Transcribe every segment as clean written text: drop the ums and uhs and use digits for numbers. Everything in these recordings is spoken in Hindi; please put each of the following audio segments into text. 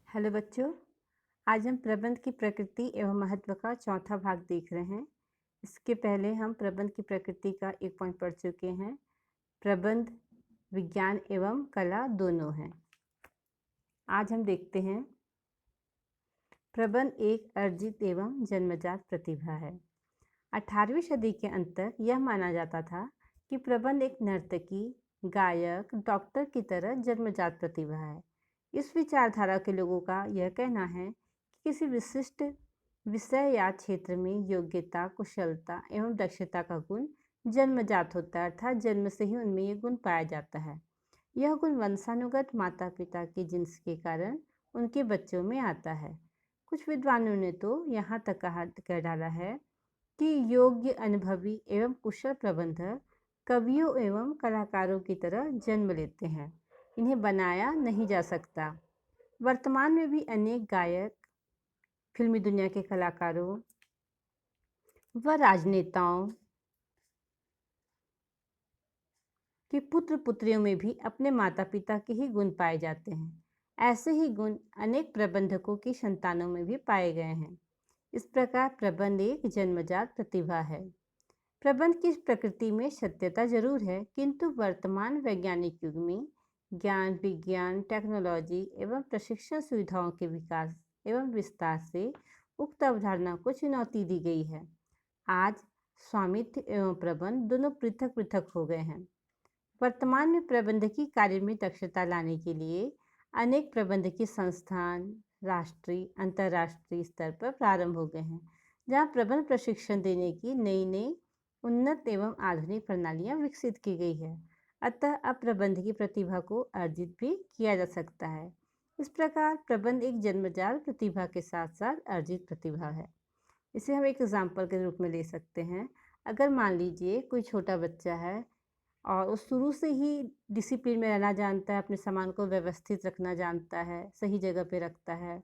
हेलो बच्चों, आज हम प्रबंध की प्रकृति एवं महत्व का चौथा भाग देख रहे हैं। इसके पहले हम प्रबंध की प्रकृति का एक पॉइंट पढ़ चुके हैं। प्रबंध विज्ञान एवं कला दोनों है। आज हम देखते हैं प्रबंध एक अर्जित एवं जन्मजात प्रतिभा है। 18वीं सदी के अंत तक यह माना जाता था कि प्रबंध एक नर्तकी, गायक, डॉक्टर की तरह जन्मजात प्रतिभा है। इस विचारधारा के लोगों का यह कहना है कि किसी विशिष्ट विषय या क्षेत्र में योग्यता, कुशलता एवं दक्षता का गुण जन्मजात होता है, अर्थात जन्म से ही उनमें यह गुण पाया जाता है। यह गुण वंशानुगत माता पिता के जिन्स के कारण उनके बच्चों में आता है। कुछ विद्वानों ने तो यहाँ तक कह डाला है कि योग्य, अनुभवी एवं कुशल प्रबंधक कवियों एवं कलाकारों की तरह जन्म लेते हैं, इन्हें बनाया नहीं जा सकता। वर्तमान में भी अनेक गायक, फिल्मी दुनिया के कलाकारों व राजनेताओं के पुत्र पुत्रियों में भी अपने माता पिता के ही गुण पाए जाते हैं। ऐसे ही गुण अनेक प्रबंधकों की संतानों में भी पाए गए हैं। इस प्रकार प्रबंध एक जन्मजात प्रतिभा है। प्रबंध की प्रकृति में सत्यता जरूर है, किंतु वर्तमान वैज्ञानिक युग में ज्ञान, विज्ञान, टेक्नोलॉजी एवं प्रशिक्षण सुविधाओं के विकास एवं विस्तार से उक्त अवधारणा को चुनौती दी गई है। आज स्वामित्व एवं प्रबंध दोनों पृथक पृथक हो गए हैं। वर्तमान में प्रबंधकीय कार्य में दक्षता लाने के लिए अनेक प्रबंधकीय संस्थान राष्ट्रीय, अंतर्राष्ट्रीय स्तर पर प्रारंभ हो गए हैं, जहां प्रबंध प्रशिक्षण देने की नई नई उन्नत एवं आधुनिक प्रणालियां विकसित की गई है। अतः अब प्रबंध की प्रतिभा को अर्जित भी किया जा सकता है। इस प्रकार प्रबंध एक जन्मजात प्रतिभा के साथ साथ अर्जित प्रतिभा है। इसे हम एक एग्जाम्पल के रूप में ले सकते हैं। अगर मान लीजिए कोई छोटा बच्चा है और वो शुरू से ही डिसिप्लिन में रहना जानता है, अपने सामान को व्यवस्थित रखना जानता है, सही जगह पे रखता है।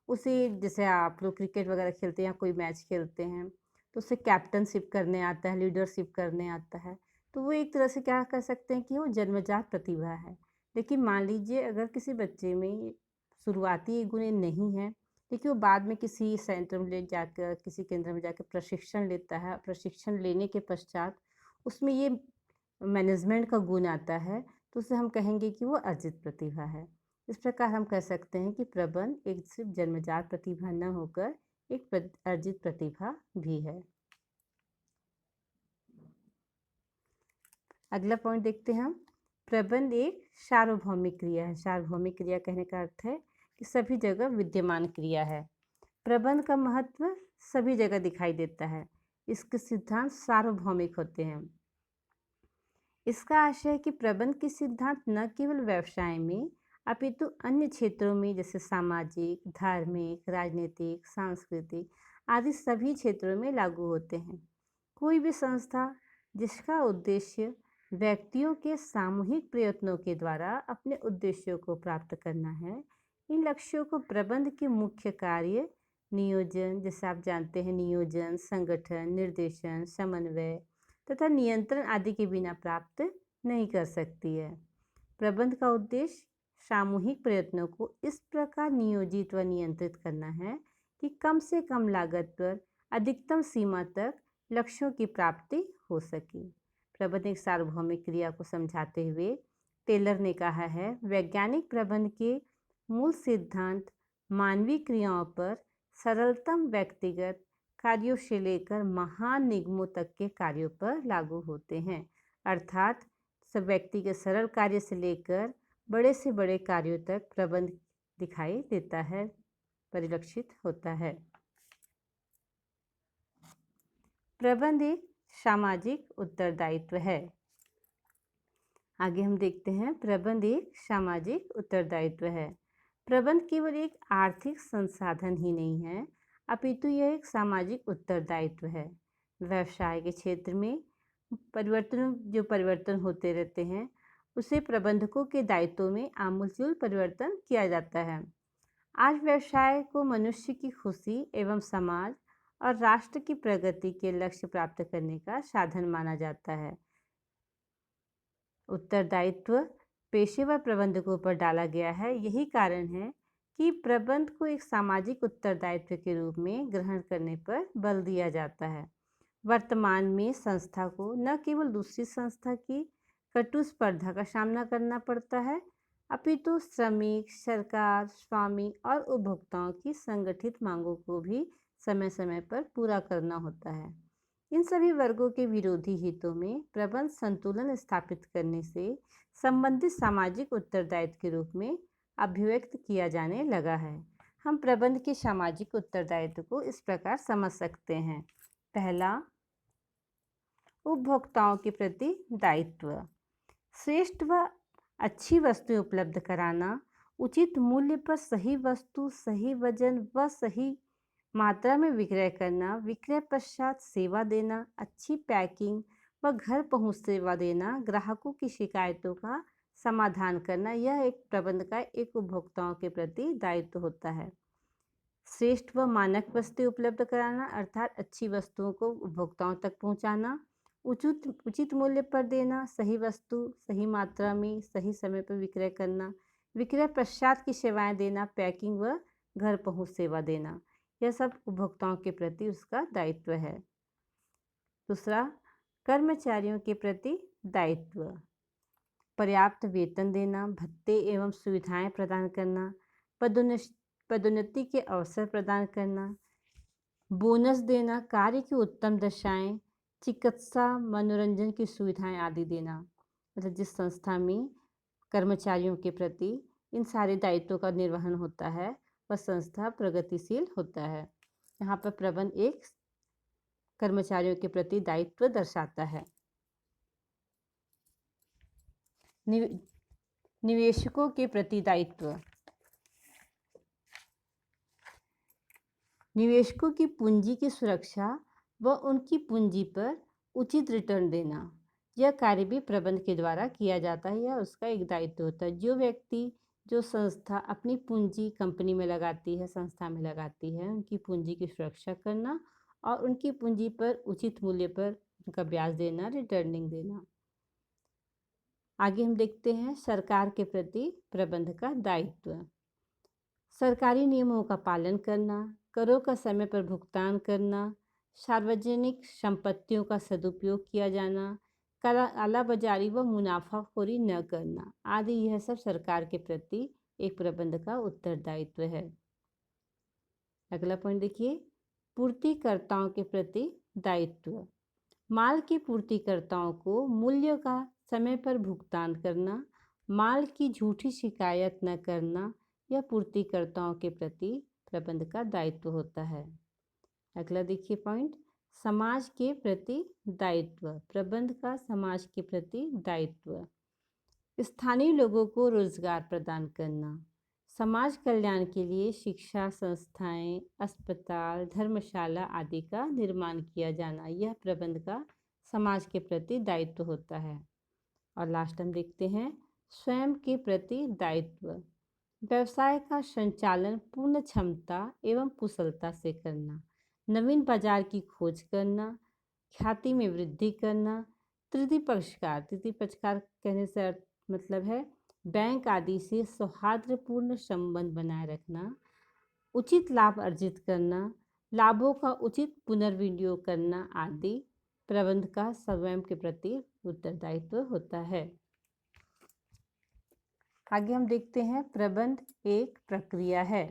उसे जैसे आप लोग क्रिकेट वगैरह खेलते हैं या कोई मैच खेलते हैं तो उसे कैप्टनशिप करने आता है, लीडरशिप करने आता है, तो वो एक तरह से क्या कर सकते हैं कि वो जन्मजात प्रतिभा है। लेकिन मान लीजिए अगर किसी बच्चे में शुरुआती गुण ये नहीं है, लेकिन वो बाद में किसी सेंटर में ले जाकर, किसी केंद्र में जाकर प्रशिक्षण लेता है, प्रशिक्षण लेने के पश्चात उसमें ये मैनेजमेंट का गुण आता है, तो उसे हम कहेंगे कि वो अर्जित प्रतिभा है। इस प्रकार हम कह सकते हैं कि प्रबंध एक सिर्फ जन्मजात प्रतिभा न होकर एक अर्जित प्रतिभा भी है। अगला पॉइंट देखते हैं हम। प्रबंध एक सार्वभौमिक क्रिया है। सार्वभौमिक क्रिया कहने का अर्थ है कि सभी जगह विद्यमान क्रिया है। प्रबंध का महत्व सभी जगह दिखाई देता है। इसके सिद्धांत सार्वभौमिक होते हैं। इसका आशय है कि प्रबंध के सिद्धांत न केवल व्यवसाय में अपितु अन्य क्षेत्रों में जैसे सामाजिक, धार्मिक, राजनीतिक, सांस्कृतिक आदि सभी क्षेत्रों में लागू होते हैं। कोई भी संस्था जिसका उद्देश्य व्यक्तियों के सामूहिक प्रयत्नों के द्वारा अपने उद्देश्यों को प्राप्त करना है, इन लक्ष्यों को प्रबंध के मुख्य कार्य नियोजन, जैसे आप जानते हैं नियोजन, संगठन, निर्देशन, समन्वय तथा नियंत्रण आदि के बिना प्राप्त नहीं कर सकती है। प्रबंध का उद्देश्य सामूहिक प्रयत्नों को इस प्रकार नियोजित व नियंत्रित करना है कि कम से कम लागत पर अधिकतम सीमा तक लक्ष्यों की प्राप्ति हो सके। प्रबंध एक सार्वभौमिक क्रिया को समझाते हुए टेलर ने कहा है, वैज्ञानिक प्रबंध के मूल सिद्धांत मानवीय क्रियाओं पर सरलतम व्यक्तिगत कार्यों से लेकर महान निगमों तक के कार्यों पर लागू होते हैं। अर्थात सब व्यक्ति के सरल कार्य से लेकर बड़े से बड़े कार्यों तक प्रबंध दिखाई देता है, परिलक्षित होता है। प्रबंध एक सामाजिक उत्तरदायित्व है। आगे हम देखते हैं प्रबंध एक सामाजिक उत्तरदायित्व है। प्रबंध केवल एक आर्थिक संसाधन ही नहीं है, अपितु यह एक सामाजिक उत्तरदायित्व है। व्यवसाय के क्षेत्र में परिवर्तन होते रहते हैं, उसे प्रबंधकों के दायित्व में आमूलचूल परिवर्तन किया जाता है। आज व्यवसाय को मनुष्य की खुशी एवं समाज और राष्ट्र की प्रगति के लक्ष्य प्राप्त करने का साधन माना जाता है। उत्तरदायित्व पेशेवर प्रबंधकों पर डाला गया है। यही कारण है कि प्रबंध को एक सामाजिक उत्तरदायित्व के रूप में ग्रहण करने पर बल दिया जाता है। वर्तमान में संस्था को न केवल दूसरी संस्था की कटु स्पर्धा का सामना करना पड़ता है, अपितु श्रमिक, सरकार, स्वामी और उपभोक्ताओं की संगठित मांगों को भी समय समय पर पूरा करना होता है। इन सभी वर्गों के विरोधी हितों में प्रबंध संतुलन स्थापित करने से संबंधित सामाजिक उत्तरदायित्व के रूप में अभिव्यक्त किया जाने लगा है। हम प्रबंध के सामाजिक उत्तरदायित्व को इस प्रकार समझ सकते हैं। पहला, उपभोक्ताओं के प्रति दायित्व। श्रेष्ठ व अच्छी वस्तुएं उपलब्ध कराना, उचित मूल्य पर सही वस्तु, सही वजन व सही मात्रा में विक्रय करना, विक्रय पश्चात सेवा देना, अच्छी पैकिंग व घर पहुंच सेवा देना, ग्राहकों की शिकायतों का समाधान करना, यह एक प्रबंध का एक उपभोक्ताओं के प्रति दायित्व होता है। श्रेष्ठ व मानक वस्तुएं उपलब्ध कराना अर्थात अच्छी वस्तुओं को उपभोक्ताओं तक पहुंचाना, उचित मूल्य पर देना, सही वस्तु सही मात्रा में सही समय पर विक्रय करना, विक्रय पश्चात की सेवाएं देना, पैकिंग व घर पहुंच सेवा देना, यह सब उपभोक्ताओं के प्रति उसका दायित्व है। दूसरा, कर्मचारियों के प्रति दायित्व। पर्याप्त वेतन देना, भत्ते एवं सुविधाएं प्रदान करना, पदोन्नति के अवसर प्रदान करना, बोनस देना, कार्य की उत्तम दशाएं, चिकित्सा, मनोरंजन की सुविधाएं आदि देना। मतलब जिस संस्था में कर्मचारियों के प्रति इन सारे दायित्वों का निर्वहन होता है वह संस्था प्रगतिशील होता है। यहाँ पर प्रबंध एक कर्मचारियों के प्रति दायित्व दर्शाता है। निवेशकों के प्रति दायित्व। निवेशकों की पूंजी की सुरक्षा व उनकी पूंजी पर उचित रिटर्न देना, यह कार्य भी प्रबंध के द्वारा किया जाता है। यह उसका एक दायित्व होता है। जो व्यक्ति, जो संस्था अपनी पूंजी कंपनी में लगाती है, संस्था में लगाती है, उनकी पूंजी की सुरक्षा करना और उनकी पूंजी पर उचित मूल्य पर उनका ब्याज देना, रिटर्निंग देना। आगे हम देखते हैं सरकार के प्रति प्रबंध का दायित्व। सरकारी नियमों का पालन करना, करों का समय पर भुगतान करना, सार्वजनिक संपत्तियों का सदुपयोग किया जाना, कालाबाजारी व मुनाफाखोरी न करना आदि, यह सब सरकार के प्रति एक प्रबंध का उत्तरदायित्व है। अगला पॉइंट देखिए, पूर्तिकर्ताओं के प्रति दायित्व। माल के पूर्तिकर्ताओं को मूल्य का समय पर भुगतान करना, माल की झूठी शिकायत न करना, यह पूर्तिकर्ताओं के प्रति प्रबंध का दायित्व होता है। अगला देखिए पॉइंट, समाज के प्रति दायित्व। प्रबंध का समाज के प्रति दायित्व। स्थानीय लोगों को रोजगार प्रदान करना, समाज कल्याण के लिए शिक्षा संस्थाएं, अस्पताल, धर्मशाला आदि का निर्माण किया जाना, यह प्रबंध का समाज के प्रति दायित्व होता है। और लास्ट हम देखते हैं स्वयं के प्रति दायित्व। व्यवसाय का संचालन पूर्ण क्षमता एवं कुशलता से करना, नवीन बाजार की खोज करना, ख्याति में वृद्धि करना, तृतीय पक्षकार कहने से मतलब है बैंक आदि से सौहार्दपूर्ण संबंध बनाए रखना, उचित लाभ अर्जित करना, लाभों का उचित पुनर्विनियोग करना आदि प्रबंध का स्वयं के प्रति उत्तरदायित्व होता है। आगे हम देखते हैं प्रबंध एक प्रक्रिया है।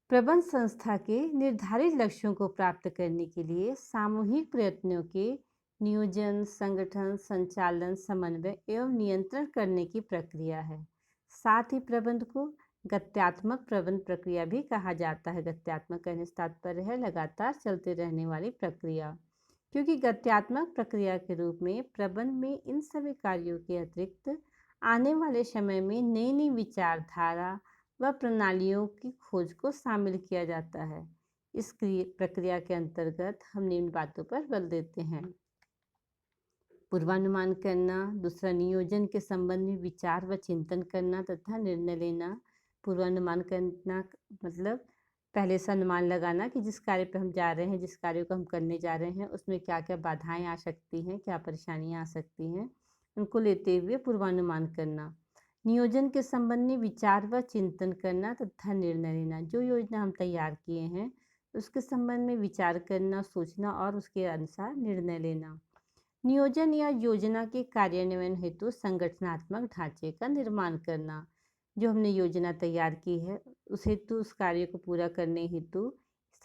प्रबंध संस्था के निर्धारित लक्ष्यों को प्राप्त करने के लिए सामूहिक प्रयत्नों के नियोजन, संगठन, संचालन, समन्वय एवं नियंत्रण करने की प्रक्रिया है। साथ ही प्रबंध को गत्यात्मक प्रबंध प्रक्रिया भी कहा जाता है। गत्यात्मक कहने से तात्पर्य है लगातार चलते रहने वाली प्रक्रिया, क्योंकि गत्यात्मक प्रक्रिया के रूप में प्रबंध में इन सभी कार्यों के अतिरिक्त आने वाले समय में नई नई विचारधारा व प्रणालियों की खोज को शामिल किया जाता है। इस प्रक्रिया के अंतर्गत हम निम्न बातों पर बल देते हैं। पूर्वानुमान करना, दूसरा नियोजन के संबंध में विचार व चिंतन करना तथा निर्णय लेना। पूर्वानुमान करना मतलब पहले से अनुमान लगाना कि जिस कार्य पर हम जा रहे हैं, जिस कार्य को हम करने जा रहे हैं, उसमें क्या क्या बाधाएं आ सकती हैं, क्या परेशानियां आ सकती हैं, उनको लेते हुए पूर्वानुमान करना। नियोजन के संबंध में विचार व चिंतन करना तथा निर्णय लेना। जो योजना हम तैयार किए हैं उसके संबंध में विचार करना, सोचना और उसके अनुसार निर्णय लेना। नियोजन या योजना के कार्यान्वयन हेतु संगठनात्मक ढांचे का निर्माण करना। जो हमने योजना तैयार की है उस हेतु उस कार्य को पूरा करने हेतु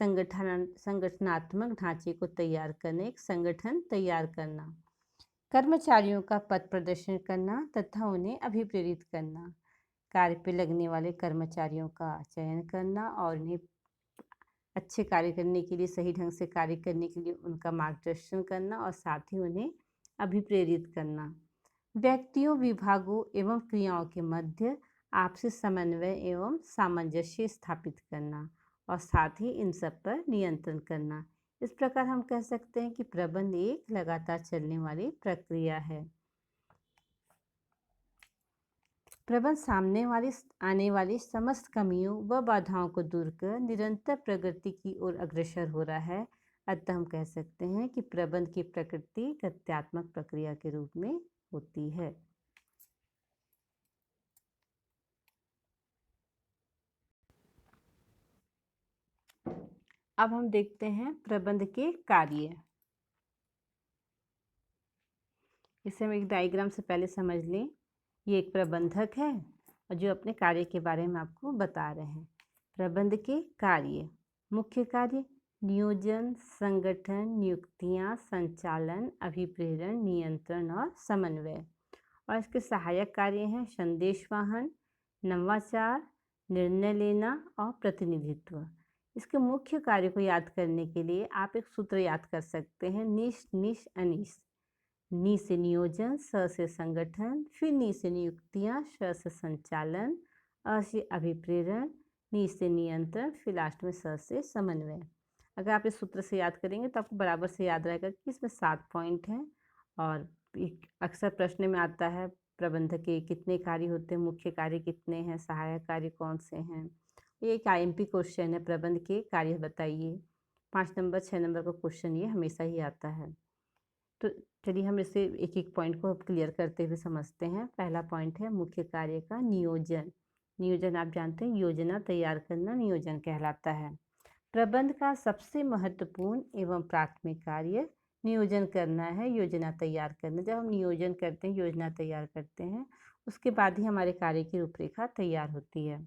संगठनात्मक ढांचे को तैयार करने, एक संगठन तैयार करना। कर्मचारियों का पथ प्रदर्शन करना तथा उन्हें अभिप्रेरित करना। कार्य पे लगने वाले कर्मचारियों का चयन करना और उन्हें अच्छे कार्य करने के लिए, सही ढंग से कार्य करने के लिए उनका मार्गदर्शन करना और साथ ही उन्हें अभिप्रेरित करना। व्यक्तियों, विभागों एवं क्रियाओं के मध्य आपसी समन्वय एवं सामंजस्य स्थापित करना और साथ ही इन सब पर नियंत्रण करना। इस प्रकार हम कह सकते हैं कि प्रबंध एक लगातार चलने वाली प्रक्रिया है। प्रबंध सामने आने वाली समस्त कमियों व बाधाओं को दूर कर निरंतर प्रगति की ओर अग्रसर हो रहा है। अतः हम कह सकते हैं कि प्रबंध की प्रकृति गत्यात्मक प्रक्रिया के रूप में होती है। अब हम देखते हैं प्रबंध के कार्य। इसे हम एक डायग्राम से पहले समझ लें। ये एक प्रबंधक है और जो अपने कार्य के बारे में आपको बता रहे हैं। प्रबंध के कार्य, मुख्य कार्य नियोजन, संगठन, नियुक्तियां, संचालन, अभिप्रेरण, नियंत्रण और समन्वय। और इसके सहायक कार्य हैं संदेशवाहन, नवाचार, निर्णय लेना और प्रतिनिधित्व। इसके मुख्य कार्य को याद करने के लिए आप एक सूत्र याद कर सकते हैं, निश निश अनिश। नि से नियोजन, स से संगठन, फिर नि से नियुक्तियां, श से संचालन, अ से अभिप्रेरण, नि से नियंत्रण, फिर लास्ट में स से समन्वय। अगर आप इस सूत्र से याद करेंगे तो आपको बराबर से याद रहेगा कि इसमें 7 पॉइंट हैं। और अक्सर प्रश्न में आता है प्रबंधक के कितने कार्य होते हैं, मुख्य कार्य कितने हैं, सहायक कार्य कौन से हैं। ये एक IMP क्वेश्चन है, प्रबंध के कार्य बताइए। 5 नंबर 6 नंबर का क्वेश्चन ये हमेशा ही आता है। तो चलिए हम इसे एक एक पॉइंट को क्लियर करते हुए समझते हैं। पहला पॉइंट है मुख्य कार्य का नियोजन। नियोजन आप जानते हैं योजना तैयार करना नियोजन कहलाता है। प्रबंध का सबसे महत्वपूर्ण एवं प्राथमिक कार्य नियोजन करना है, योजना तैयार करना। जब हम नियोजन करते हैं, योजना तैयार करते हैं, उसके बाद ही हमारे कार्य की रूपरेखा तैयार होती है।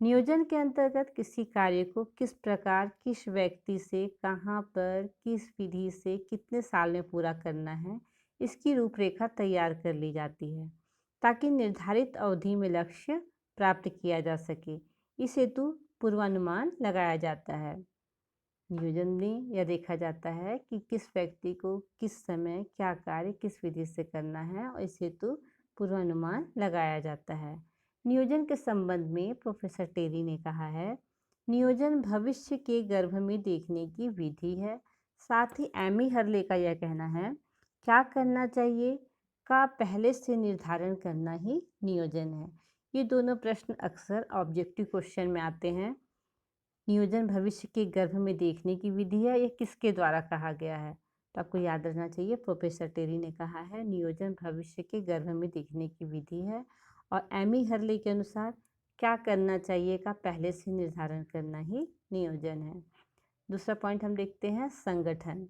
नियोजन के अंतर्गत किसी कार्य को किस प्रकार, किस व्यक्ति से, कहाँ पर, किस विधि से, कितने साल में पूरा करना है, इसकी रूपरेखा तैयार कर ली जाती है ताकि निर्धारित अवधि में लक्ष्य प्राप्त किया जा सके। इस हेतु पूर्वानुमान लगाया जाता है। नियोजन में यह देखा जाता है कि किस व्यक्ति को किस समय क्या कार्य किस विधि से करना है और इस हेतु पूर्वानुमान लगाया जाता है। नियोजन के संबंध में प्रोफेसर टेरी ने कहा है, नियोजन भविष्य के गर्भ में देखने की विधि है। साथ ही एमी हर्ले का यह कहना है, क्या करना चाहिए का पहले से निर्धारण करना ही नियोजन है। ये दोनों प्रश्न अक्सर ऑब्जेक्टिव क्वेश्चन में आते हैं। नियोजन भविष्य के गर्भ में देखने की विधि है, यह किसके द्वारा कहा गया है? तो आपको याद रखना चाहिए प्रोफेसर टेरी ने कहा है नियोजन भविष्य के गर्भ में देखने की विधि है। और एमी हर्ले के अनुसार क्या करना चाहिए का पहले से निर्धारण करना ही नियोजन है। दूसरा पॉइंट हम देखते हैं संगठन।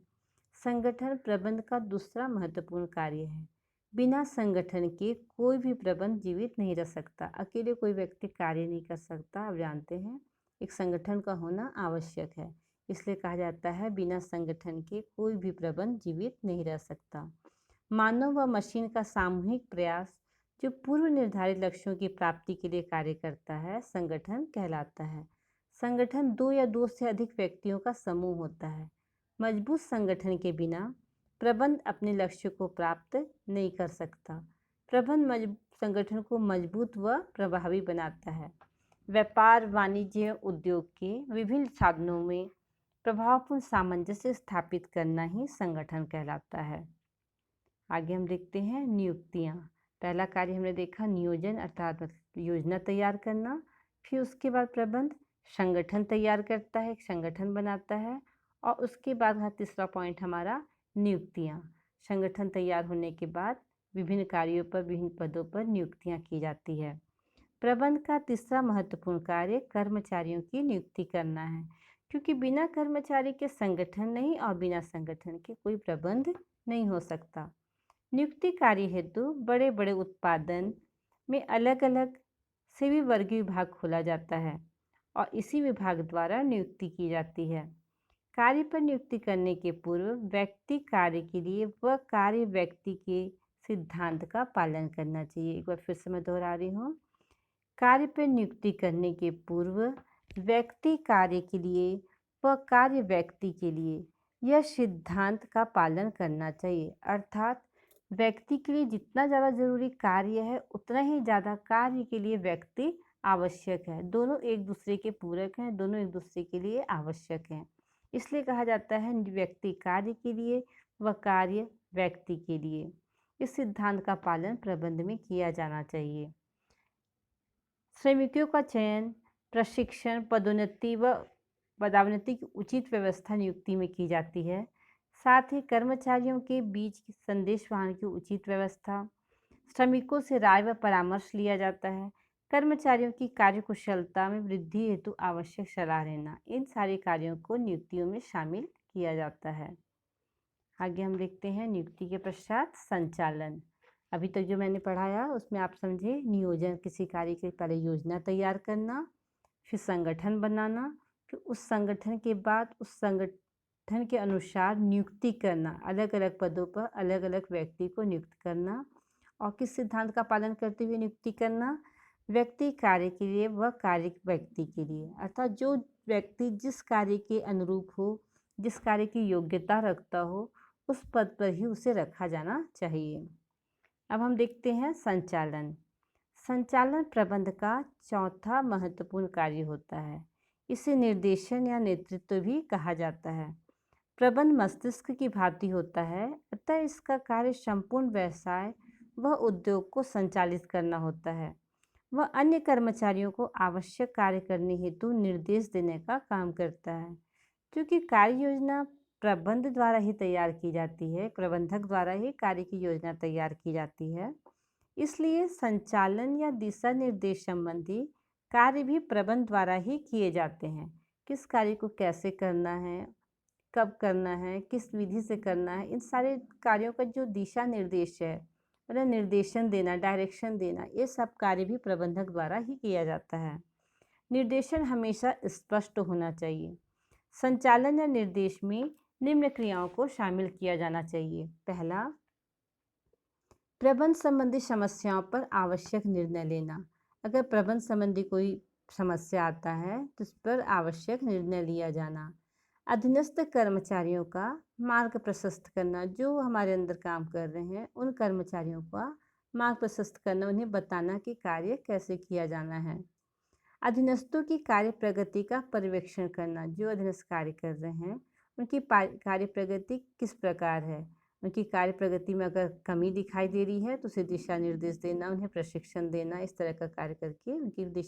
संगठन प्रबंध का दूसरा महत्वपूर्ण कार्य है। बिना संगठन के कोई भी प्रबंध जीवित नहीं रह सकता। अकेले कोई व्यक्ति कार्य नहीं कर सकता। आप जानते हैं एक संगठन का होना आवश्यक है, इसलिए कहा जाता है बिना संगठन के कोई भी प्रबंध जीवित नहीं रह सकता। मानव व मशीन का सामूहिक प्रयास जो पूर्व निर्धारित लक्ष्यों की प्राप्ति के लिए कार्य करता है संगठन कहलाता है। संगठन 2 या 2 से अधिक व्यक्तियों का समूह होता है। मजबूत संगठन के बिना प्रबंध अपने लक्ष्य को प्राप्त नहीं कर सकता। प्रबंध संगठन को मजबूत व प्रभावी बनाता है। व्यापार, वाणिज्य, उद्योग के विभिन्न साधनों में प्रभावपूर्ण सामंजस्य स्थापित करना ही संगठन कहलाता है। आगे हम देखते हैं नियुक्तियां। पहला कार्य हमने देखा नियोजन अर्थात योजना तैयार करना। फिर उसके बाद प्रबंध संगठन तैयार करता है, एक संगठन बनाता है। और उसके बाद तीसरा पॉइंट हमारा नियुक्तियां। संगठन तैयार होने के बाद विभिन्न कार्यों पर विभिन्न पदों पर नियुक्तियां की जाती है। प्रबंध का तीसरा महत्वपूर्ण कार्य कर्मचारियों की नियुक्ति करना है, क्योंकि बिना कर्मचारी के संगठन नहीं और बिना संगठन के कोई प्रबंध नहीं हो सकता। नियुक्ति कार्य हेतु बड़े बड़े उत्पादन में अलग अलग सेवी वर्गीय विभाग खोला जाता है और इसी विभाग द्वारा नियुक्ति की जाती है। कार्य पर नियुक्ति करने के पूर्व व्यक्ति कार्य के लिए व कार्य व्यक्ति के सिद्धांत का पालन करना चाहिए। एक बार फिर से मैं दोहरा रही हूँ। कार्य पर नियुक्ति करने के पूर्व व्यक्ति कार्य के लिए व कार्य व्यक्ति के लिए यह सिद्धांत का पालन करना चाहिए, अर्थात व्यक्ति के लिए जितना ज़्यादा जरूरी कार्य है उतना ही ज़्यादा कार्य के लिए व्यक्ति आवश्यक है। दोनों एक दूसरे के पूरक हैं, दोनों एक दूसरे के लिए आवश्यक हैं। इसलिए कहा जाता है व्यक्ति कार्य के लिए व कार्य व्यक्ति के लिए। इस सिद्धांत का पालन प्रबंध में किया जाना चाहिए। श्रमिकों का चयन, प्रशिक्षण, पदोन्नति व पदोन्नति की उचित व्यवस्था नियुक्ति में की जाती है। साथ ही कर्मचारियों के बीच संदेश वहन की उचित व्यवस्था, श्रमिकों से राय व परामर्श लिया जाता है, कर्मचारियों की कार्यकुशलता में वृद्धि हेतु आवश्यक सलाह लेना, इन सारे कार्यों को नियुक्तियों में शामिल किया जाता है। आगे हम देखते हैं नियुक्ति के पश्चात संचालन। अभी तक जो मैंने पढ़ाया उसमें आप समझे नियोजन, किसी कार्य के पहले योजना तैयार करना, फिर संगठन बनाना, फिर उस संगठन के बाद उस संगठन के अनुसार नियुक्ति करना, अलग अलग पदों पर अलग अलग व्यक्ति को नियुक्त करना और किस सिद्धांत का पालन करते हुए नियुक्ति करना, व्यक्ति कार्य के लिए व कार्य व्यक्ति के लिए, अर्थात जो व्यक्ति जिस कार्य के अनुरूप हो, जिस कार्य की योग्यता रखता हो उस पद पर ही उसे रखा जाना चाहिए। अब हम देखते हैं संचालन। संचालन प्रबंध का चौथा महत्वपूर्ण कार्य होता है। इसे निर्देशन या नेतृत्व भी कहा जाता है। प्रबंध मस्तिष्क की भांति होता है, अतः इसका कार्य संपूर्ण व्यवसाय व उद्योग को संचालित करना होता है। वह अन्य कर्मचारियों को आवश्यक कार्य करने हेतु निर्देश देने का काम करता है। क्योंकि कार्य योजना प्रबंध द्वारा ही तैयार की जाती है, प्रबंधक द्वारा ही कार्य की योजना तैयार की जाती है, इसलिए संचालन या दिशा निर्देश संबंधी कार्य भी प्रबंध द्वारा ही किए जाते हैं। किस कार्य को कैसे करना है, कब करना है, किस विधि से करना है, इन सारे कार्यों का जो दिशा निर्देश है, मतलब निर्देशन देना, डायरेक्शन देना, ये सब कार्य भी प्रबंधक द्वारा ही किया जाता है। निर्देशन हमेशा स्पष्ट होना चाहिए। संचालन या निर्देश में निम्न क्रियाओं को शामिल किया जाना चाहिए। पहला, प्रबंध संबंधी समस्याओं पर आवश्यक निर्णय लेना। अगर प्रबंध संबंधी कोई समस्या आता है तो उस पर आवश्यक निर्णय लिया जाना। अधीनस्थ कर्मचारियों का मार्ग प्रशस्त करना, जो हमारे अंदर काम कर रहे हैं उन कर्मचारियों का मार्ग प्रशस्त करना, उन्हें बताना कि कार्य कैसे किया जाना है। अधीनस्थों की कार्य प्रगति का पर्यवेक्षण करना, जो अधीनस्थ कार्य कर रहे हैं उनकी कार्य प्रगति किस प्रकार है, उनकी कार्य प्रगति में अगर कमी दिखाई दे रही है तो उसे दिशा निर्देश देना, उन्हें प्रशिक्षण देना, इस तरह का कार्य करके उनकी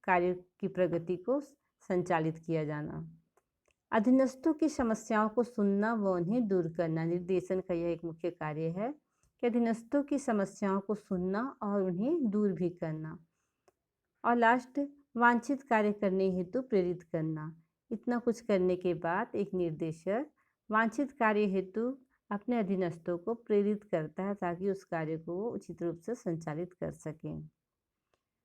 कार्य की प्रगति को संचालित किया जाना। अधीनस्थों की समस्याओं को सुनना व उन्हें दूर करना, निर्देशन का यह एक मुख्य कार्य है कि अधीनस्थों की समस्याओं को सुनना और उन्हें दूर भी करना। और लास्ट, वांछित कार्य करने हेतु प्रेरित करना। इतना कुछ करने के बाद एक निर्देशक वांछित कार्य हेतु अपने अधीनस्थों को प्रेरित करता है ताकि उस कार्य को वो उचित रूप से संचालित कर सकें।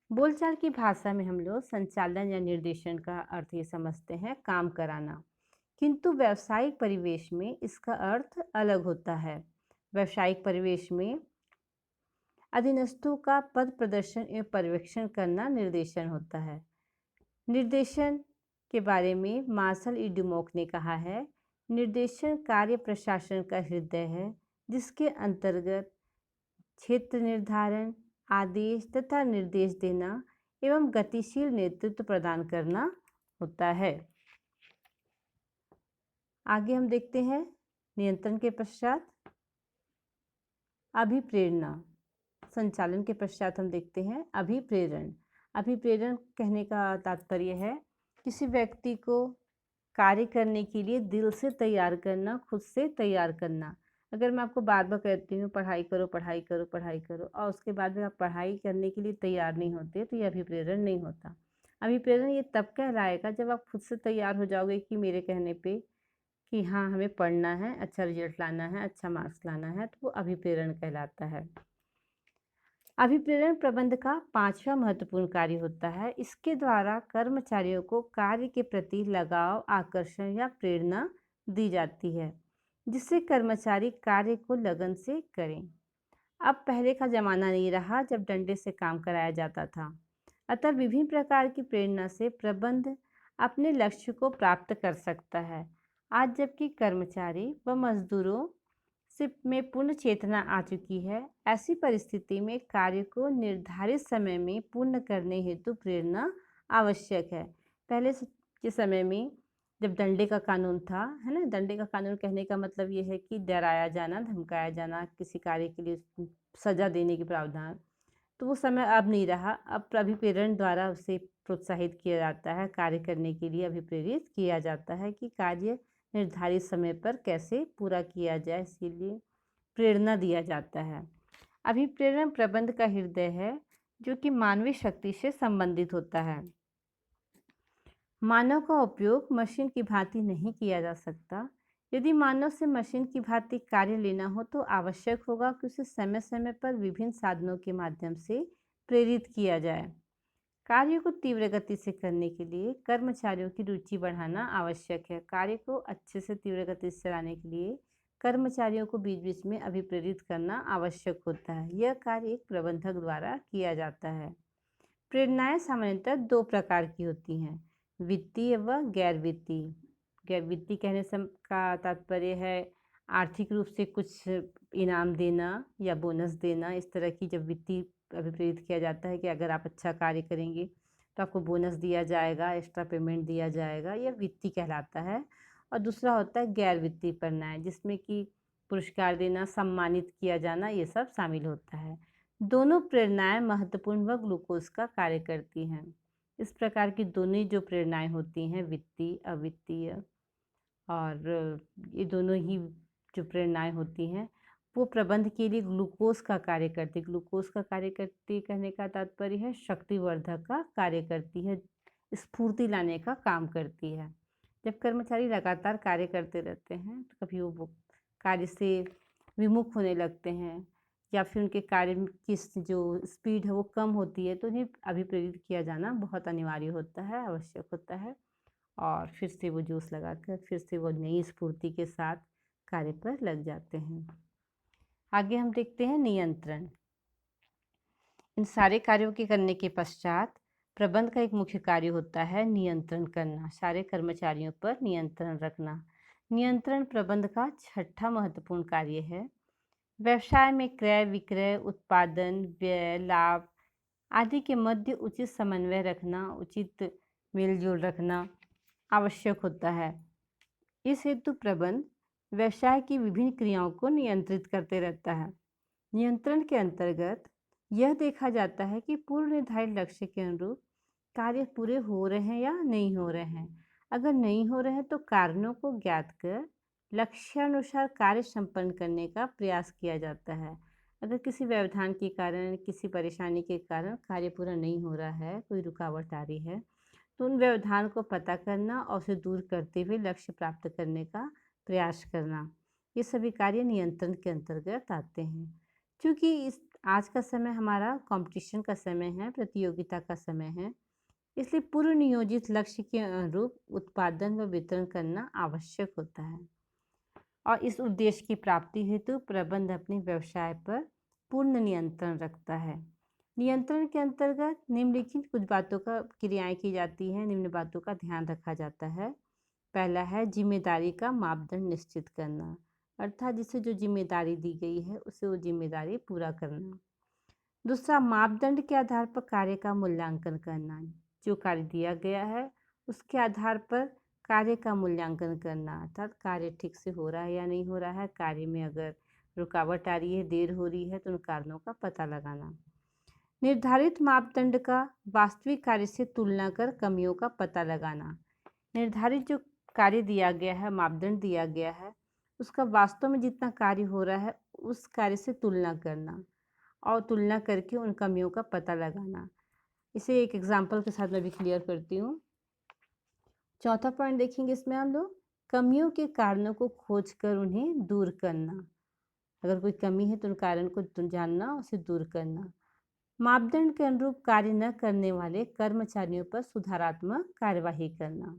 बोलचाल की भाषा में हम लोग संचालन या निर्देशन का अर्थ ये समझते हैं काम कराना, किंतु व्यावसायिक परिवेश में इसका अर्थ अलग होता है। व्यावसायिक परिवेश में अधीनस्थों का पद प्रदर्शन एवं पर्यवेक्षण करना निर्देशन होता है। निर्देशन के बारे में मार्शल ई डुमोक ने कहा है, निर्देशन कार्य प्रशासन का हृदय है, जिसके अंतर्गत क्षेत्र निर्धारण, आदेश तथा निर्देश देना एवं गतिशील नेतृत्व प्रदान करना होता है। आगे हम देखते हैं नियंत्रण के पश्चात अभिप्रेरणा। संचालन के पश्चात हम देखते हैं अभिप्रेरण। अभिप्रेरण कहने का तात्पर्य है किसी व्यक्ति को कार्य करने के लिए दिल से तैयार करना, खुद से तैयार करना। अगर मैं आपको बार बार कहती हूँ पढ़ाई करो पढ़ाई करो पढ़ाई करो और उसके बाद में आप पढ़ाई करने के लिए तैयार नहीं होते, तो ये अभिप्रेरण नहीं होता। अभिप्रेरण ये तब कहलाएगा जब आप खुद से तैयार हो जाओगे कि मेरे कहने पे कि हाँ हमें पढ़ना है, अच्छा रिजल्ट लाना है, अच्छा मार्क्स लाना है, तो वो अभिप्रेरण कहलाता है। अभिप्रेरण प्रबंध का पांचवा महत्वपूर्ण कार्य होता है। इसके द्वारा कर्मचारियों को कार्य के प्रति लगाव, आकर्षण या प्रेरणा दी जाती है, जिससे कर्मचारी कार्य को लगन से करें। अब पहले का जमाना नहीं रहा जब डंडे से काम कराया जाता था, अतः विभिन्न प्रकार की प्रेरणा से प्रबंध अपने लक्ष्य को प्राप्त कर सकता है। आज जबकि कर्मचारी व मजदूरों से में पूर्ण चेतना आ चुकी है, ऐसी परिस्थिति में कार्य को निर्धारित समय में पूर्ण करने हेतु प्रेरणा आवश्यक है। पहले के समय में जब डंडे का कानून था, है ना, डंडे का कानून कहने का मतलब ये है कि डराया जाना, धमकाया जाना, किसी कार्य के लिए सजा देने की प्रावधान, तो वो समय अब नहीं रहा। अब अभिप्रेरण द्वारा उसे प्रोत्साहित किया जाता है, कार्य करने के लिए अभिप्रेरित किया जाता है कि कार्य निर्धारित समय पर कैसे पूरा किया जाए, इसीलिए प्रेरणा दिया जाता है। अभिप्रेरण प्रबंध का हृदय है, जो कि मानवीय शक्ति से संबंधित होता है। मानव का उपयोग मशीन की भांति नहीं किया जा सकता। यदि मानव से मशीन की भांति कार्य लेना हो तो आवश्यक होगा कि उसे समय समय पर विभिन्न साधनों के माध्यम से प्रेरित किया जाए। कार्य को तीव्र गति से करने के लिए कर्मचारियों की रुचि बढ़ाना आवश्यक है। कार्य को अच्छे से तीव्र गति से चलाने के लिए कर्मचारियों को बीच बीच में अभिप्रेरित करना आवश्यक होता है। यह कार्य एक प्रबंधक द्वारा किया जाता है। प्रेरणाएं सामान्यतः दो प्रकार की होती हैं, वित्तीय व गैर वित्तीय। गैर वित्तीय कहने से का तात्पर्य है आर्थिक रूप से कुछ इनाम देना या बोनस देना। इस तरह की जब वित्तीय अभिप्रेरित किया जाता है कि अगर आप अच्छा कार्य करेंगे तो आपको बोनस दिया जाएगा, एक्स्ट्रा पेमेंट दिया जाएगा, यह वित्तीय कहलाता है। और दूसरा होता है गैर वित्तीय प्रेरणाएं, जिसमें कि पुरस्कार देना, सम्मानित किया जाना, ये सब शामिल होता है। दोनों प्रेरणाएं महत्वपूर्ण व ग्लूकोज का कार्य करती हैं। इस प्रकार की दोनों जो प्रेरणाएं होती हैं, वित्तीय, अवित्तीय, और ये दोनों ही जो प्रेरणाएं होती हैं वो प्रबंध के लिए ग्लूकोज का कार्य करती। ग्लूकोज का कार्य करती कहने का तात्पर्य है शक्तिवर्धक का कार्य करती है, स्फूर्ति लाने का काम करती है। जब कर्मचारी लगातार कार्य करते रहते हैं तो कभी वो कार्य से विमुख होने लगते हैं या फिर उनके कार्य की जो स्पीड है वो कम होती है, तो उन्हें अभिप्रेरित किया जाना बहुत अनिवार्य होता है, आवश्यक होता है। और फिर से वो जोश लगाकर फिर से वो नई स्फूर्ति के साथ कार्य पर लग जाते हैं। आगे हम देखते हैं नियंत्रण। इन सारे कार्यों के करने के पश्चात प्रबंध का एक मुख्य कार्य होता है नियंत्रण करना, सारे कर्मचारियों पर नियंत्रण रखना। नियंत्रण प्रबंध का छठा महत्वपूर्ण कार्य है। व्यवसाय में क्रय विक्रय, उत्पादन, व्यय, लाभ आदि के मध्य उचित समन्वय रखना, उचित मेलजोल रखना आवश्यक होता है। इस हेतु प्रबंध व्यवसाय की विभिन्न क्रियाओं को नियंत्रित करते रहता है। नियंत्रण के अंतर्गत यह देखा जाता है कि पूर्व निर्धारित लक्ष्य के अनुरूप कार्य पूरे हो रहे हैं या नहीं हो रहे हैं। अगर नहीं हो रहे हैं तो कारणों को ज्ञात कर लक्ष्यानुसार कार्य संपन्न करने का प्रयास किया जाता है। अगर किसी व्यवधान के कारण, किसी परेशानी के कारण कार्य पूरा नहीं हो रहा है, कोई रुकावट आ रही है, तो उन व्यवधान को पता करना और उसे दूर करते हुए लक्ष्य प्राप्त करने का प्रयास करना, ये सभी कार्य नियंत्रण के अंतर्गत आते हैं। क्योंकि इस आज का समय हमारा कंपटीशन का समय है, प्रतियोगिता का समय है, इसलिए पूर्व नियोजित लक्ष्य के अनुरूप उत्पादन व वितरण करना आवश्यक होता है। और इस उद्देश्य की प्राप्ति हेतु प्रबंध अपने व्यवसाय पर पूर्ण नियंत्रण रखता है। नियंत्रण के अंतर्गत निम्नलिखित कुछ बातों का क्रियाएं की जाती हैं, निम्न बातों का ध्यान रखा जाता है। पहला है जिम्मेदारी का मापदंड निश्चित करना, अर्थात जिसे जो जिम्मेदारी दी गई है उसे वो जिम्मेदारी पूरा करना। दूसरा, मापदंड के आधार पर कार्य का मूल्यांकन करना, जो कार्य दिया गया है उसके आधार पर कार्य का मूल्यांकन करना, अर्थात कार्य ठीक से हो रहा है या नहीं हो रहा है, कार्य में अगर रुकावट आ रही है, देर हो रही है, तो उन कारणों का पता लगाना। निर्धारित मापदंड का वास्तविक कार्य से तुलना कर कमियों का पता लगाना। निर्धारित जो कार्य दिया गया है, मापदंड दिया गया है, उसका वास्तव में जितना कार्य हो रहा है उस कार्य से तुलना करना और तुलना करके उन कमियों का पता लगाना। इसे एक एग्जाम्पल के साथ मैं भी क्लियर करती हूँ। चौथा पॉइंट देखेंगे इसमें हम लोग कमियों के कारणों को खोज कर उन्हें दूर करना। अगर कोई कमी है तो उन कारण को जानना, उसे दूर करना। मापदंड के अनुरूप कार्य न करने वाले कर्मचारियों पर सुधारात्मक कार्यवाही करना।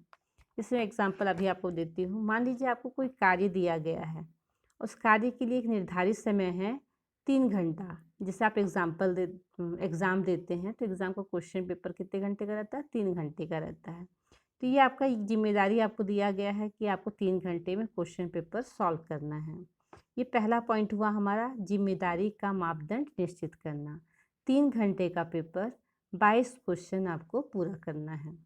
इसमें एग्जाम्पल अभी आपको देती हूँ। मान लीजिए आपको कोई कार्य दिया गया है, उस कार्य के लिए एक निर्धारित समय है 3 घंटा। जैसे आप एग्ज़ाम देते हैं तो एग्ज़ाम का क्वेश्चन पेपर कितने घंटे का रहता है? 3 घंटे का रहता है। तो ये आपका जिम्मेदारी आपको दिया गया है कि आपको 3 घंटे में क्वेश्चन पेपर सॉल्व करना है। ये पहला पॉइंट हुआ हमारा, जिम्मेदारी का मापदंड निश्चित करना। 3 घंटे का पेपर 22 क्वेश्चन आपको पूरा करना है।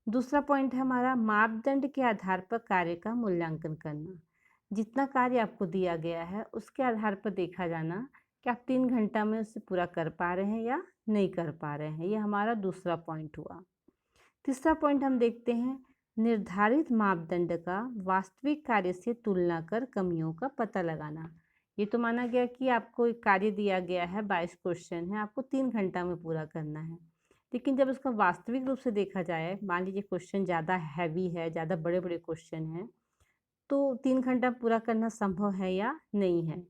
दूसरा पॉइंट है हमारा मापदंड के आधार पर कार्य का मूल्यांकन करना। जितना कार्य आपको दिया गया है उसके आधार पर देखा जाना कि आप 3 घंटा में उसे पूरा कर पा रहे हैं या नहीं कर पा रहे हैं। ये हमारा दूसरा पॉइंट हुआ। तीसरा पॉइंट हम देखते हैं निर्धारित मापदंड का वास्तविक कार्य से तुलना कर कमियों का पता लगाना। ये तो माना गया कि आपको एक कार्य दिया गया है, 22 क्वेश्चन है, आपको 3 घंटा में पूरा करना है। लेकिन जब उसका वास्तविक रूप से देखा जाए, मान लीजिए क्वेश्चन ज़्यादा हैवी है, ज़्यादा बड़े बड़े क्वेश्चन हैं, तो 3 घंटा पूरा करना संभव है या नहीं है।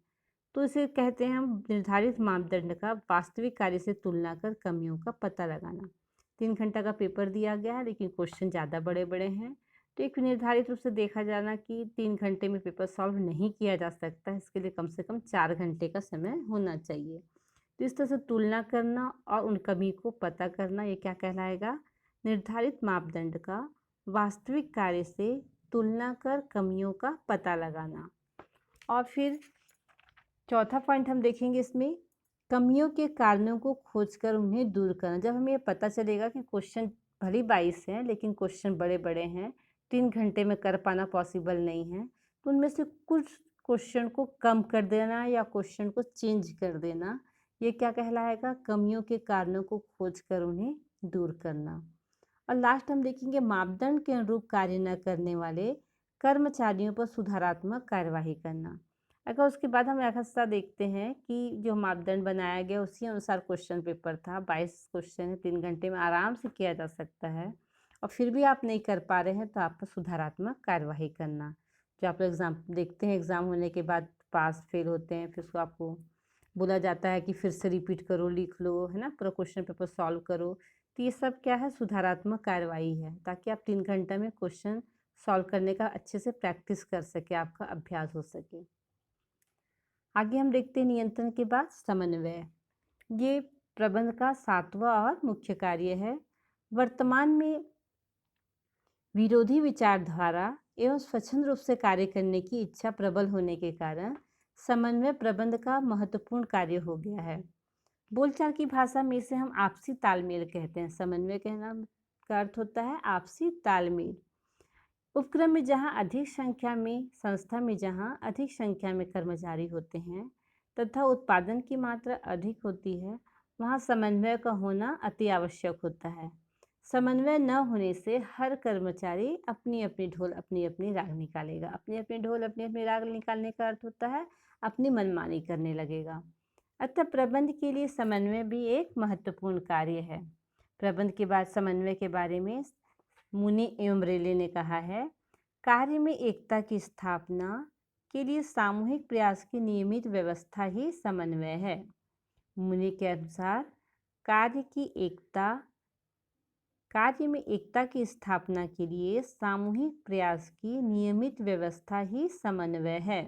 तो इसे कहते हैं हम निर्धारित मापदंड का वास्तविक कार्य से तुलना कर कमियों का पता लगाना। 3 घंटा का पेपर दिया गया है लेकिन क्वेश्चन ज़्यादा बड़े बड़े हैं, तो एक निर्धारित रूप से देखा जाना कि 3 घंटे में पेपर सॉल्व नहीं किया जा सकता है, इसके लिए कम से कम 4 घंटे का समय होना चाहिए। तो इस तरह से तुलना करना और उन कमी को पता करना, ये क्या कहलाएगा? निर्धारित मापदंड का वास्तविक कार्य से तुलना कर कमियों का पता लगाना। और फिर चौथा पॉइंट हम देखेंगे इसमें कमियों के कारणों को खोजकर उन्हें दूर करना। जब हमें ये पता चलेगा कि क्वेश्चन भले 22 हैं लेकिन क्वेश्चन बड़े बड़े हैं, 3 घंटे में कर पाना पॉसिबल नहीं है, तो उनमें से कुछ क्वेश्चन को कम कर देना या क्वेश्चन को चेंज कर देना, ये क्या कहलाएगा? कमियों के कारणों को खोजकर उन्हें दूर करना। और लास्ट हम देखेंगे मापदंड के अनुरूप कार्य न करने वाले कर्मचारियों पर सुधारात्मक कार्यवाही करना। अगर उसके बाद हम ऐसा देखते हैं कि जो मापदंड बनाया गया उसी अनुसार क्वेश्चन पेपर था, 22 क्वेश्चन है, 3 घंटे में आराम से किया जा सकता है, और फिर भी आप नहीं कर पा रहे हैं तो आप पर सुधारात्मक कार्यवाही करना। जो आप एग्ज़ाम देखते हैं, एग्ज़ाम होने के बाद पास फेल होते हैं, फिर उसको आपको बोला जाता है कि फिर से रिपीट करो, लिख लो, है ना, पूरा क्वेश्चन पेपर सॉल्व करो। तो ये सब क्या है? सुधारात्मक कार्रवाई है, ताकि आप 3 घंटे में क्वेश्चन सॉल्व करने का अच्छे से प्रैक्टिस कर सके, आपका अभ्यास हो सके। आगे हम देखते हैं नियंत्रण के बाद समन्वय। ये प्रबंध का 7वां और मुख्य कार्य है। वर्तमान में विरोधी विचारधारा एवं स्वच्छंद रूप से कार्य करने की इच्छा प्रबल होने के कारण समन्वय प्रबंध का महत्वपूर्ण कार्य हो गया है। बोलचाल की भाषा में इसे हम आपसी तालमेल कहते हैं। समन्वय कहना का अर्थ होता है आपसी तालमेल। उपक्रम में जहाँ अधिक संख्या में संस्था में जहाँ अधिक संख्या में कर्मचारी होते हैं तथा उत्पादन की मात्रा अधिक होती है, वहाँ समन्वय का होना अति आवश्यक होता है। समन्वय न होने से हर कर्मचारी अपनी अपनी ढोल अपनी अपनी राग निकालेगा। अपनी अपनी ढोल अपनी अपनी राग निकालने का अर्थ होता है अपनी मनमानी करने लगेगा। अतः प्रबंध के लिए समन्वय भी एक महत्वपूर्ण कार्य है। प्रबंध के बाद समन्वय के बारे में मुनि एवं रेले ने कहा है, कार्य में एकता की स्थापना के लिए सामूहिक प्रयास की नियमित व्यवस्था ही समन्वय है। मुनि के अनुसार कार्य में एकता की स्थापना के लिए सामूहिक प्रयास की नियमित व्यवस्था ही समन्वय है।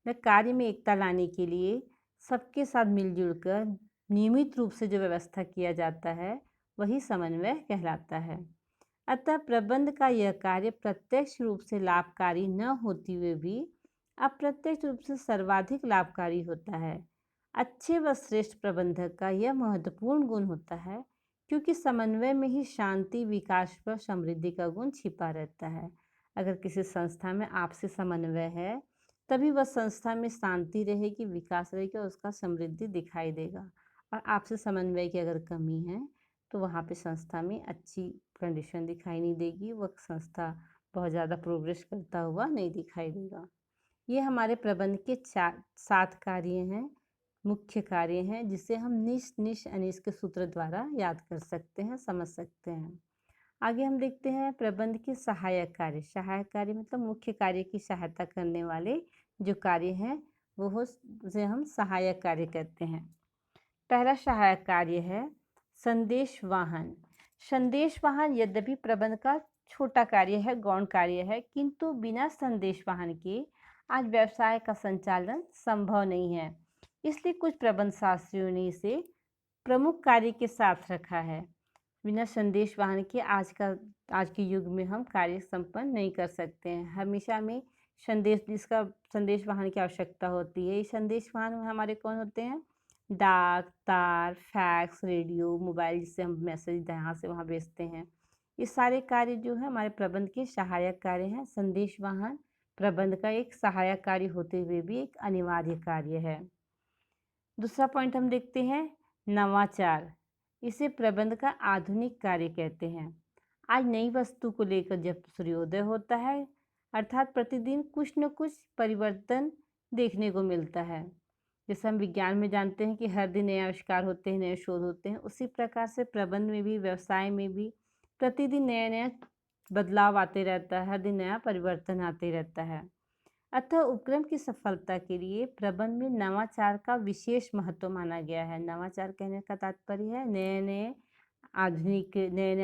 कार्य में एकता लाने के लिए सबके साथ मिलजुल कर नियमित रूप से जो व्यवस्था किया जाता है वही समन्वय कहलाता है। अतः प्रबंध का यह कार्य प्रत्यक्ष रूप से लाभकारी न होते हुए भी अप्रत्यक्ष रूप से सर्वाधिक लाभकारी होता है। अच्छे व श्रेष्ठ प्रबंधक का यह महत्वपूर्ण गुण होता है क्योंकि समन्वय में ही शांति, विकास व समृद्धि का गुण छिपा रहता है। अगर किसी संस्था में आपसी समन्वय है तभी वह संस्था में शांति रहेगी, विकास रहेगा, उसका समृद्धि दिखाई देगा। और आपसी समन्वय की अगर कमी है तो वहाँ पे संस्था में अच्छी कंडीशन दिखाई नहीं देगी, वह संस्था बहुत ज़्यादा प्रोग्रेस करता हुआ नहीं दिखाई देगा। ये हमारे प्रबंध के 7 कार्य हैं, मुख्य कार्य हैं, जिसे हम निश निश अनिश के सूत्र द्वारा याद कर सकते हैं, समझ सकते हैं। आगे हम देखते हैं प्रबंध के सहायक कार्य। सहायक कार्य मतलब मुख्य कार्य की सहायता करने वाले जो कार्य हैं उसे हम सहायक कार्य कहते हैं। पहला सहायक कार्य है संदेश वाहन। संदेश वाहन यद्यपि प्रबंध का छोटा कार्य है, गौण कार्य है, किंतु बिना संदेश वाहन के आज व्यवसाय का संचालन संभव नहीं है। इसलिए कुछ प्रबंध शास्त्रियों ने इसे प्रमुख कार्य के साथ रखा है। बिना संदेश वाहन के आज के युग में हम कार्य संपन्न नहीं कर सकते हैं। हमेशा में जिसका संदेश वाहन की आवश्यकता होती है। ये संदेश वाहन हमारे कौन होते हैं? डाक, तार, फैक्स, रेडियो, मोबाइल, जिससे हम मैसेज यहाँ से वहाँ भेजते हैं। ये सारे कार्य जो है हमारे प्रबंध के सहायक कार्य हैं। संदेश वाहन प्रबंध का एक सहायक कार्य होते हुए भी एक अनिवार्य कार्य है। दूसरा पॉइंट हम देखते हैं नवाचार। इसे प्रबंध का आधुनिक कार्य कहते हैं। आज नई वस्तु को लेकर जब सूर्योदय होता है, अर्थात प्रतिदिन कुछ न कुछ परिवर्तन देखने को मिलता है। जैसे हम विज्ञान में जानते हैं कि हर दिन नए आविष्कार होते हैं, नए शोध होते हैं, उसी प्रकार से प्रबंध में भी, व्यवसाय में भी प्रतिदिन नया नया बदलाव आते रहता है, हर दिन नया परिवर्तन आते रहता है। अतः उपक्रम की सफलता के लिए प्रबंध में नवाचार का विशेष महत्व माना गया है। नवाचार कहने का तात्पर्य है नए नए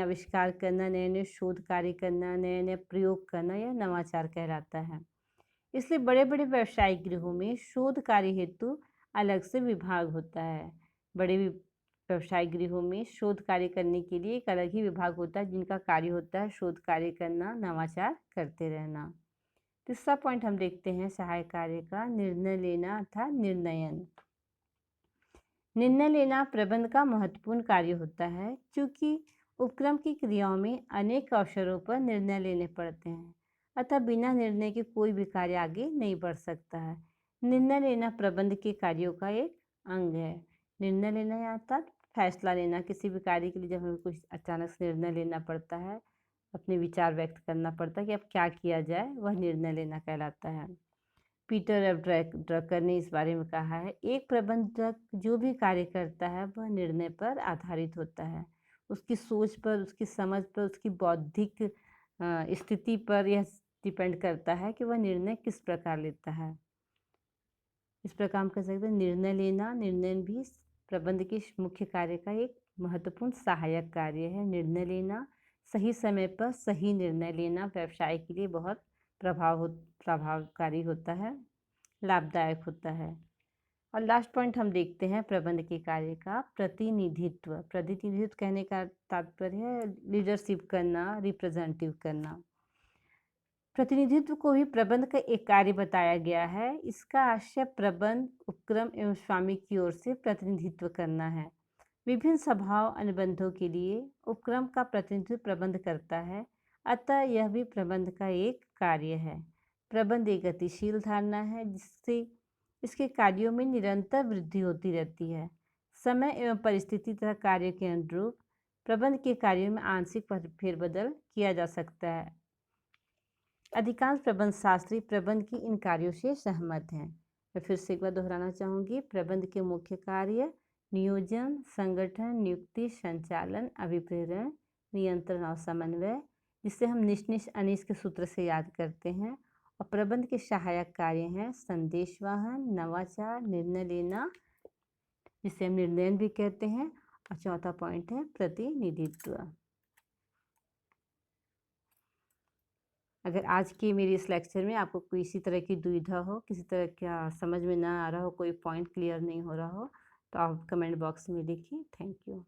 आविष्कार करना, नए नए शोध कार्य करना, नए नए प्रयोग करना, यह नवाचार कहलाता है। इसलिए बड़े बड़े व्यवसायिक गृहों में शोध कार्य हेतु अलग से विभाग होता है। बड़े व्यवसायिक गृहों में शोध कार्य करने के लिए एक अलग ही विभाग होता है, जिनका कार्य होता है शोध कार्य करना, नवाचार करते रहना। तीसरा पॉइंट हम देखते हैं सहायक कार्य का निर्णय लेना अर्थात निर्णयन। निर्णय लेना प्रबंध का महत्वपूर्ण कार्य होता है, क्योंकि उपक्रम की क्रियाओं में अनेक अवसरों पर निर्णय लेने पड़ते हैं। अतः बिना निर्णय के कोई भी कार्य आगे नहीं बढ़ सकता है। निर्णय लेना प्रबंध के कार्यों का एक अंग है। निर्णय लेना अर्थात फैसला लेना। किसी भी कार्य के लिए जब हमें कुछ अचानक से निर्णय लेना पड़ता है, अपने विचार व्यक्त करना पड़ता है कि अब क्या किया जाए, वह निर्णय लेना कहलाता है। पीटर एफ ड्रकर ने इस बारे में कहा है, एक प्रबंधक जो भी कार्य करता है वह निर्णय पर आधारित होता है। उसकी सोच पर, उसकी समझ पर, उसकी बौद्धिक स्थिति पर यह डिपेंड करता है कि वह निर्णय किस प्रकार लेता है। इस प्रकार हम कह सकते हैं निर्णय भी प्रबंध के मुख्य कार्य का एक महत्वपूर्ण सहायक कार्य है। निर्णय लेना, सही समय पर सही निर्णय लेना व्यवसाय के लिए बहुत प्रभावकारी होता है, लाभदायक होता है। और लास्ट पॉइंट हम देखते हैं प्रबंध के कार्य का प्रतिनिधित्व। प्रतिनिधित्व कहने का तात्पर्य है लीडरशिप करना, रिप्रेजेंटेटिव करना। प्रतिनिधित्व को भी प्रबंध का एक कार्य बताया गया है। इसका आशय प्रबंध, उपक्रम एवं स्वामी की ओर से प्रतिनिधित्व करना है। विभिन्न सभाओं, अनुबंधों के लिए उपक्रम का प्रतिनिधित्व प्रबंध करता है, अतः यह भी प्रबंध का एक कार्य है। प्रबंध एक गतिशील धारणा है, जिससे इसके कार्यों में निरंतर वृद्धि होती रहती है। समय एवं परिस्थिति तथा कार्य के अनुरूप प्रबंध के कार्यों में आंशिक फेरबदल किया जा सकता है। अधिकांश प्रबंध शास्त्री प्रबंध की इन कार्यों से सहमत हैं। मैं फिर से एक बार दोहराना चाहूँगी, प्रबंध के मुख्य कार्य नियोजन, संगठन, नियुक्ति, संचालन, अभिप्रेरण, नियंत्रण और समन्वय, जिसे हम निश अनिश के सूत्र से याद करते हैं। और प्रबंध के सहायक कार्य हैं संदेशवाहन, नवाचार, निर्णय लेना, जिसे हम निर्णयन भी कहते हैं, और चौथा पॉइंट है प्रतिनिधित्व। अगर आज के मेरे इस लेक्चर में आपको कोई इसी तरह की दुविधा हो, किसी तरह का समझ में ना आ रहा हो, कोई पॉइंट क्लियर नहीं हो रहा हो, तो आप कमेंट बॉक्स में लिखिए। Thank you.